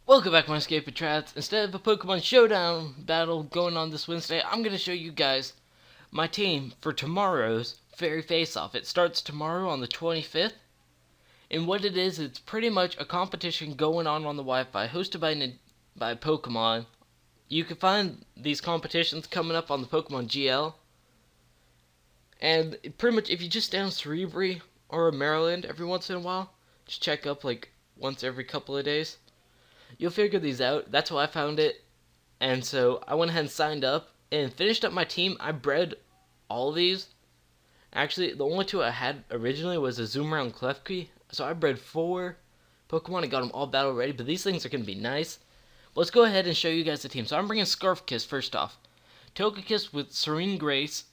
Welcome back, my escaped trats. Instead of a Pokemon Showdown battle going on this Wednesday, I'm going to show you guys my team for tomorrow's Fairy Face-Off. It starts tomorrow on the 25th. And what it is, it's pretty much a competition going on the Wi-Fi hosted by Pokemon. You can find these competitions coming up on the Pokemon GL. And pretty much if you just stay on Cerebri or Maryland every once in a while, just check up like once every couple of days, you'll figure these out. That's how I found it. And so I went ahead and signed up and finished up my team. I bred all of these. Actually, the only two I had originally was Azumarill and Klefki. So I bred 4 Pokemon and got them all battle ready. But these things are going to be nice. Let's go ahead and show you guys the team. So I'm bringing Scarfkiss first off. Togekiss with Serene Grace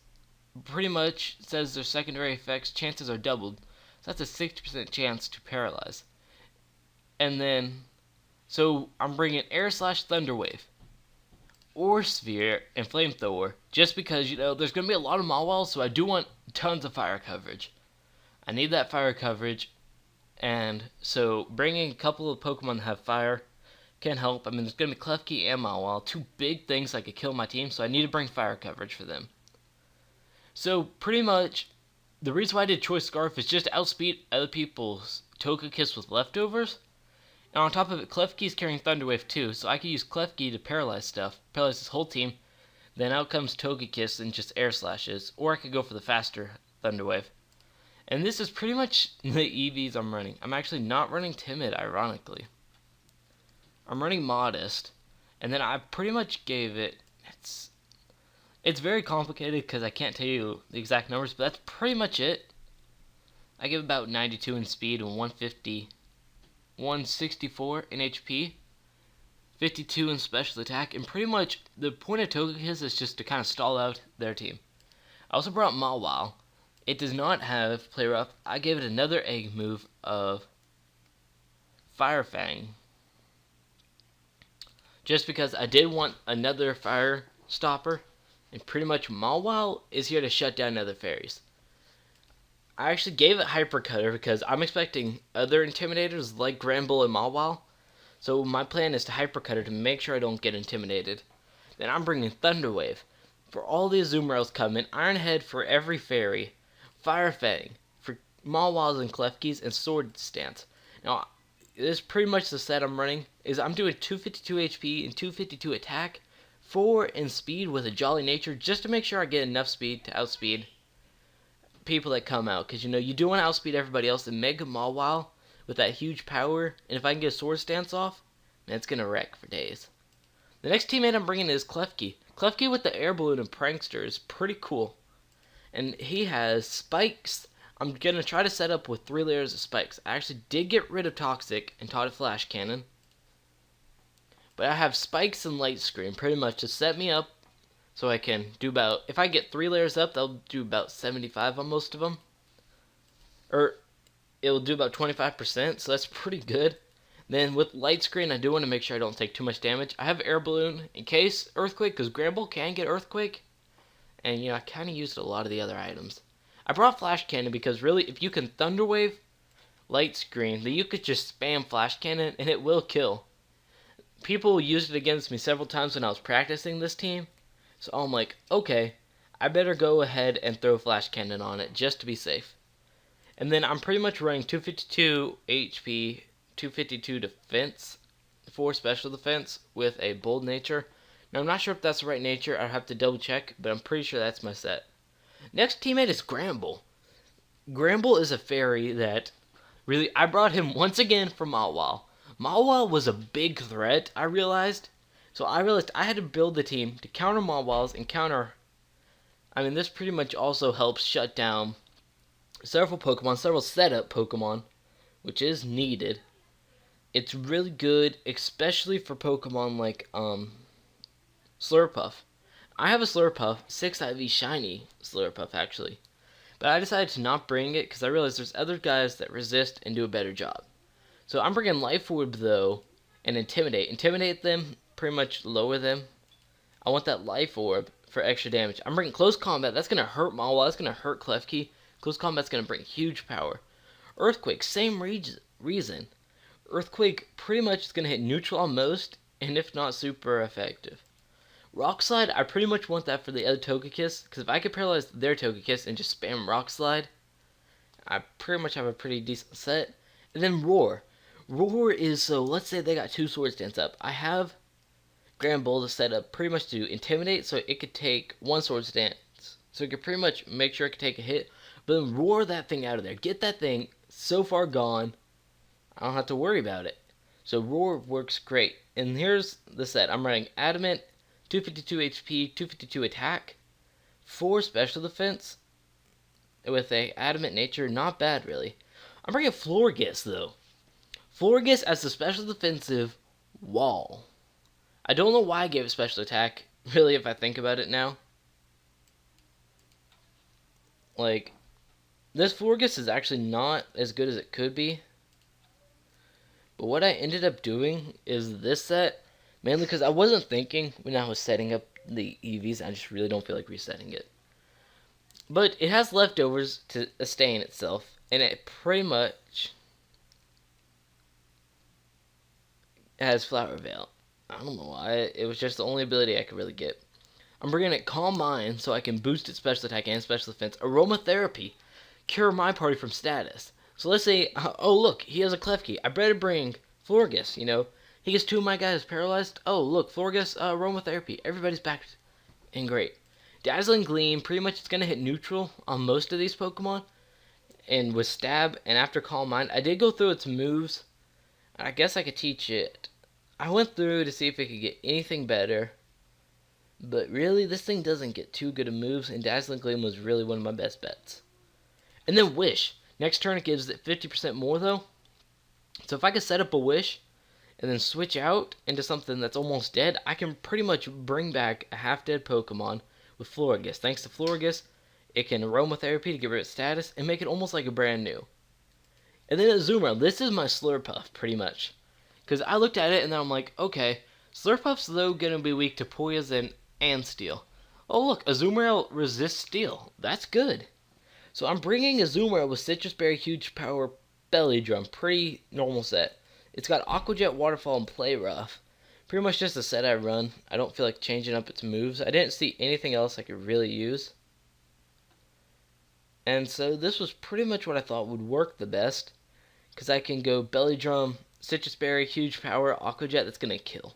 pretty much says their secondary effects chances are doubled. So that's a 60% chance to paralyze. And then so I'm bringing Air Slash Thunderwave, or Sphere, and Flamethrower, just because, there's going to be a lot of mawhiles, so I do want tons of fire coverage. I need that fire coverage, and so bringing a couple of Pokemon that have fire can help. I mean, there's going to be Klefki and mawhile, 2 big things that could kill my team, so I need to bring fire coverage for them. So pretty much, the reason why I did Choice Scarf is just to outspeed other people's Togekiss with leftovers. And on top of it, Klefki's carrying Thunderwave too, so I could use Klefki to paralyze this whole team. Then out comes Togekiss and just air slashes, or I could go for the faster Thunderwave. And this is pretty much the EVs I'm running. I'm actually not running Timid, ironically. I'm running Modest, and then I pretty much gave it. It's very complicated because I can't tell you the exact numbers, but that's pretty much it. I give about 92 in speed and 164 in HP, 52 in special attack, and pretty much the point of Togekiss is just to kind of stall out their team. I also brought mawhile. It does not have Play Rough. I gave it another egg move of Fire Fang, just because I did want another fire stopper, and pretty much mawhile is here to shut down other fairies. I actually gave it Hyper Cutter because I'm expecting other Intimidators like Gramble and Mawhile. So my plan is to Hyper Cutter to make sure I don't get intimidated. Then I'm bringing Thunderwave. For all the Azumarills coming, Iron Head for every fairy, Fire Fang for Mawhiles and Klefkis, and Sword Stance. Now, this is pretty much the set I'm running. I'm doing 252 HP and 252 attack, 4 in speed with a Jolly Nature, just to make sure I get enough speed to outspeed people that come out, because you do want to outspeed everybody else. And Mega Mawhile with that huge power, and if I can get a Sword Stance off, man, it's gonna wreck for days. The next teammate I'm bringing is Klefki. Klefki with the Air Balloon and Prankster is pretty cool, and he has spikes. I'm gonna try to set up with 3 layers of spikes. I actually did get rid of Toxic and taught it Flash Cannon, but I have spikes and Light Screen pretty much to set me up. So I can do about, if I get 3 layers up, they'll do about 75 on most of them. Or it'll do about 25%, so that's pretty good. Then with Light Screen, I do want to make sure I don't take too much damage. I have Air Balloon in case Earthquake, because Gramble can get Earthquake. And I kind of used a lot of the other items. I brought Flash Cannon because really, if you can Thunderwave Light Screen, then you could just spam Flash Cannon and it will kill. People used it against me several times when I was practicing this team. So I'm like, okay, I better go ahead and throw Flash Cannon on it just to be safe. And then I'm pretty much running 252 HP, 252 defense, 4 special defense with a Bold Nature. Now I'm not sure if that's the right nature. I'll have to double check, but I'm pretty sure that's my set. Next teammate is Gramble. Gramble is a fairy that really, I brought him once again for Mawhile. Mawhile was a big threat, I realized. So I realized I had to build the team to counter Mawhiles and counter. I mean, this pretty much also helps shut down several Pokemon, several setup Pokemon, which is needed. It's really good, especially for Pokemon like Slurpuff. I have a Slurpuff, 6 IV shiny Slurpuff actually, but I decided to not bring it because I realized there's other guys that resist and do a better job. So I'm bringing Life Orb though, and Intimidate. Intimidate them. Pretty much lower them. I want that Life Orb for extra damage. I'm bringing Close Combat. That's going to hurt Mawhile. That's going to hurt Klefki. Close Combat's going to bring huge power. Earthquake, same reason. Earthquake pretty much is going to hit neutral on most, and if not, super effective. Rock Slide, I pretty much want that for the other togekiss, because if I could paralyze their togekiss and just spam Rock Slide, I pretty much have a pretty decent set. And then Roar. Roar is, so let's say they got 2 Swords Dance up. I have Gramble to set up pretty much to Intimidate, so it could take 1 Swords Dance. So it could pretty much make sure it could take a hit, but then roar that thing out of there. Get that thing so far gone, I don't have to worry about it. So Roar works great. And here's the set. I'm running Adamant, 252 HP, 252 attack, 4 special defense, with a Adamant nature. Not bad, really. I'm bringing Florgress, though. Florgress as the special defensive wall. I don't know why I gave it special attack, really, if I think about it now. Like, this Florgress is actually not as good as it could be. But what I ended up doing is this set, mainly because I wasn't thinking when I was setting up the EVs. I just really don't feel like resetting it. But it has leftovers to sustain itself, and it pretty much has Flower Veil. I don't know why. It was just the only ability I could really get. I'm bringing it Calm Mind so I can boost its special attack and special defense. Aromatherapy, cure my party from status. So let's say, oh look, he has a Klefki. I better bring Florgress, you know. He gets 2 of my guys paralyzed. Oh look, Florgress, Aromatherapy. Everybody's back and great. Dazzling Gleam, pretty much it's going to hit neutral on most of these Pokemon. And with Stab and after Calm Mind, I did go through its moves. I guess I could teach it. I went through to see if it could get anything better. But really, this thing doesn't get too good of moves, and Dazzling Gleam was really one of my best bets. And then Wish. Next turn it gives it 50% more, though. So if I could set up a Wish, and then switch out into something that's almost dead, I can pretty much bring back a half-dead Pokemon with Florgress. Thanks to Florgress, it can Aromatherapy to get rid of status, and make it almost like a brand new. And then Azumarill. This is my Slurpuff, pretty much. Because I looked at it, and then I'm like, okay, Slurpuff's, though, going to be weak to Poison and Steel. Oh look, Azumarill resists Steel. That's good. So I'm bringing Azumarill with Citrus Berry, Huge Power, Belly Drum. Pretty normal set. It's got Aqua Jet, Waterfall, and Play Rough. Pretty much just a set I run. I don't feel like changing up its moves. I didn't see anything else I could really use. And so this was pretty much what I thought would work the best. Because I can go Belly Drum, Citrus Berry, Huge Power, Aqua Jet, that's going to kill.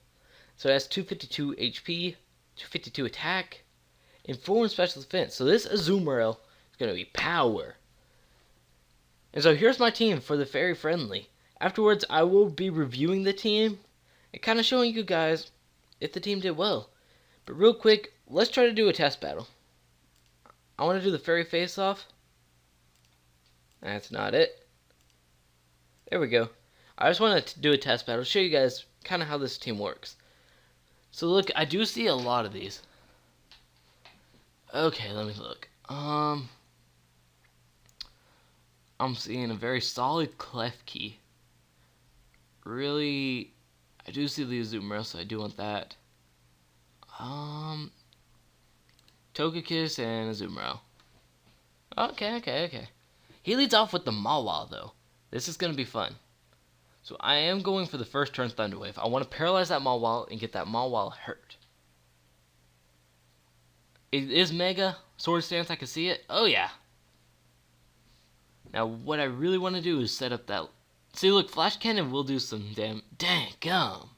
So it has 252 HP, 252 attack, and 4 in special defense. So this Azumarill is going to be power. And so here's my team for the Fairy Friendly. Afterwards, I will be reviewing the team and kind of showing you guys if the team did well. But real quick, let's try to do a test battle. I want to do the Fairy Face-Off. That's not it. There we go. I just want to do a test battle, show you guys kind of how this team works. So look, I do see a lot of these. Okay, let me look. I'm seeing a very solid Klefki. Really, I do see the Azumarill, so I do want that. Togekiss and Azumarill. Okay. He leads off with the mawhile, though. This is going to be fun. So I am going for the first turn Thunder Wave. I want to paralyze that mawhile and get that mawhile hurt. It is Mega Sword Stance. I can see it. Oh yeah. Now what I really want to do is set up that. See, look, Flash Cannon will do some damn gum.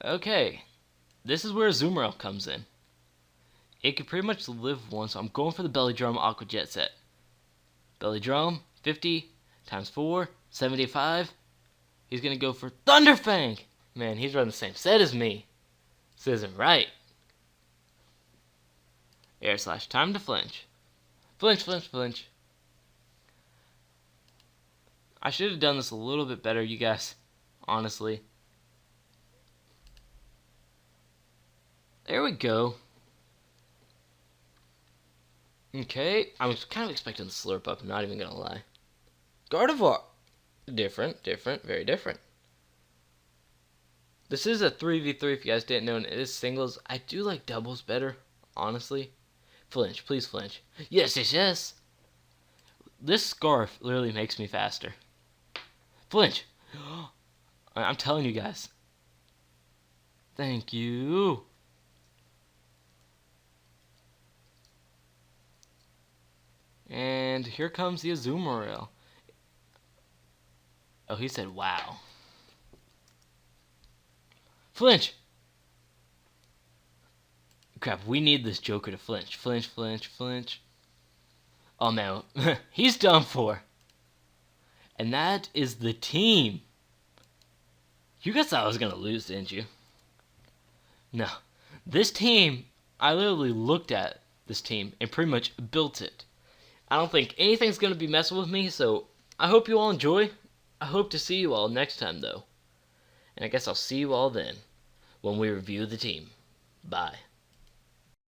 Okay, this is where Azumarill comes in. It can pretty much live one, so I'm going for the Belly Drum Aqua Jet set. Belly Drum, 50 times 4. 75. He's going to go for Thunderfang. Man, he's running the same set as me. This isn't right. Air Slash. Time to flinch. Flinch. I should have done this a little bit better, you guys. Honestly. There we go. Okay. I was kind of expecting the Slurp up. I'm not even going to lie. Gardevoir. Different, very different. This is a 3v3 if you guys didn't know, and it is singles. I do like doubles better, honestly. Flinch, please flinch. Yes. This scarf literally makes me faster. Flinch. I'm telling you guys. Thank you. And here comes the Azumarill. Oh, he said wow. Flinch! Crap, we need this Joker to flinch. Flinch, flinch, flinch. Oh man, he's done for. And that is the team. You guys thought I was going to lose, didn't you? No. This team, I literally looked at this team and pretty much built it. I don't think anything's going to be messing with me, so I hope you all enjoy. I hope to see you all next time, though. And I guess I'll see you all then when we review the team. Bye.